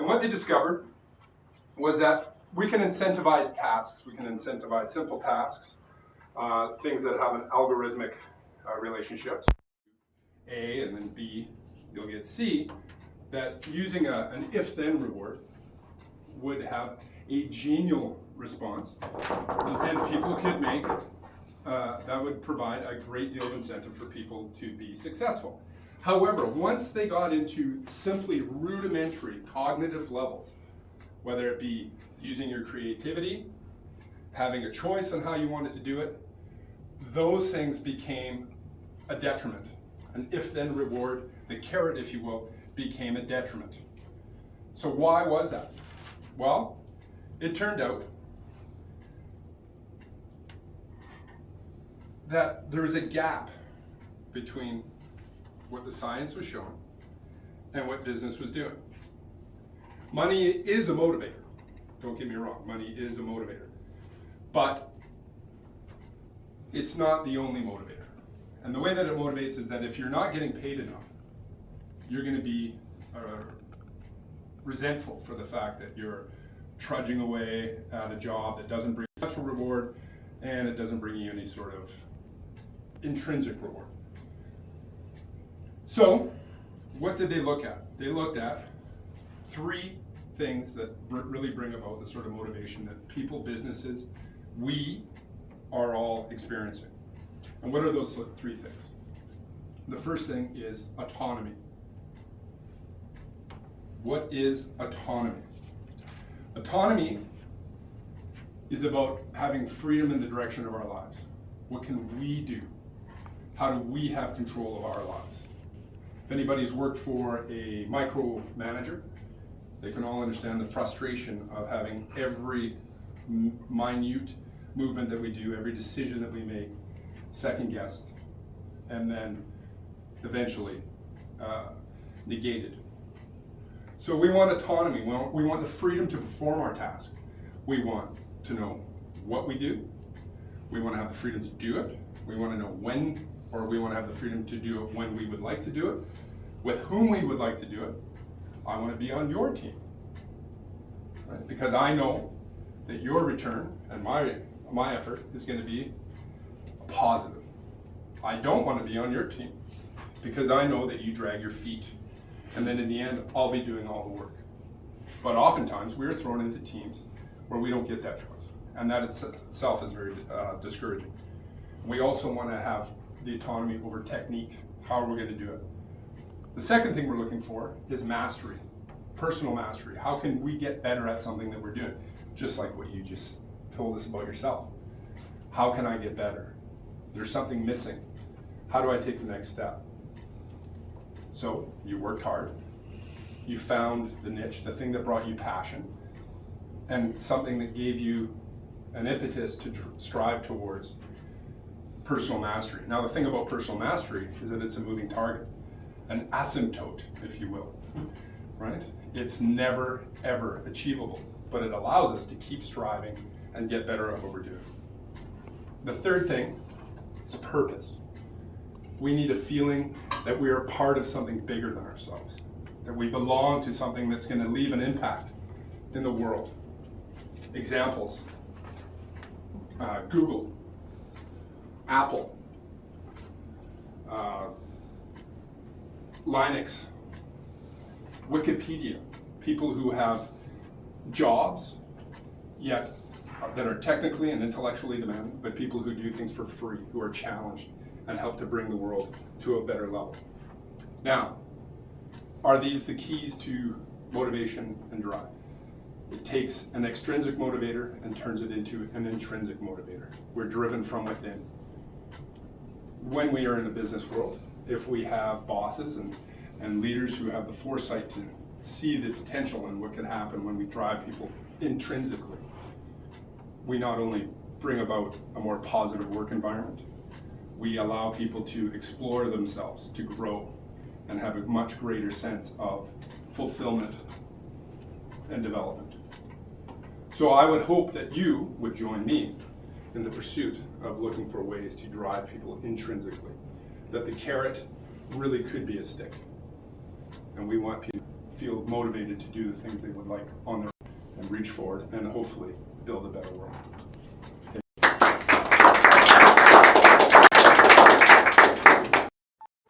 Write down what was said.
And what they discovered was that we can incentivize tasks. We can incentivize simple tasks, things that have an algorithmic relationship. A and then B, you'll get C, that using an if-then reward would have a genial response, and people could make, that would provide a great deal of incentive for people to be successful. However, once they got into simply rudimentary cognitive levels, whether it be using your creativity, having a choice on how you wanted to do it, those things became a detriment. An if-then reward, the carrot, if you will, became a detriment. So why was that? Well, it turned out that there is a gap between what the science was showing and what business was doing. Money is a motivator. Don't get me wrong, money is a motivator. But it's not the only motivator. And the way that it motivates is that if you're not getting paid enough, you're going to be resentful for the fact that you're trudging away at a job that doesn't bring financial reward and it doesn't bring you any sort of intrinsic reward. So, what did they look at? They looked at 3 things that really bring about the sort of motivation that people, businesses, we are all experiencing. And what are those 3 things? The first thing is autonomy. What is autonomy? Autonomy is about having freedom in the direction of our lives. What can we do? How do we have control of our lives? If anybody's worked for a micromanager, they can all understand the frustration of having every minute movement that we do, every decision that we make, second-guessed, and then eventually negated. So we want autonomy. We want the freedom to perform our task. We want to know what we do. We want to have the freedom to do it. We want to know when, or we want to have the freedom to do it when we would like to do it, with whom we would like to do it. I want to be on your team, right? Because I know that your return and my effort is going to be positive. I don't want to be on your team because I know that you drag your feet, and then in the end, I'll be doing all the work. But oftentimes, we are thrown into teams where we don't get that choice, and that itself is very discouraging. We also want to have the autonomy over technique. How are we going to do it? The second thing we're looking for is mastery, personal mastery. How can we get better at something that we're doing? Just like what you just told us about yourself. How can I get better? There's something missing. How do I take the next step? So you worked hard. You found the niche, the thing that brought you passion, and something that gave you an impetus to strive towards personal mastery. Now, the thing about personal mastery is that it's a moving target, an asymptote, if you will, right? It's never, ever achievable, but it allows us to keep striving and get better at what we're doing. The third thing is purpose. We need a feeling that we are part of something bigger than ourselves, that we belong to something that's going to leave an impact in the world. Examples: Google, Apple, Linux, Wikipedia, people who have jobs, yet that are technically and intellectually demanding, but people who do things for free, who are challenged and help to bring the world to a better level. Now, are these the keys to motivation and drive? It takes an extrinsic motivator and turns it into an intrinsic motivator. We're driven from within. When we are in the business world, if we have bosses and leaders who have the foresight to see the potential and what can happen when we drive people intrinsically, we not only bring about a more positive work environment, we allow people to explore themselves, to grow, and have a much greater sense of fulfillment and development. So I would hope that you would join me in the pursuit of looking for ways to drive people intrinsically, that the carrot really could be a stick. And we want people to feel motivated to do the things they would like on their own and reach forward and hopefully build a better world.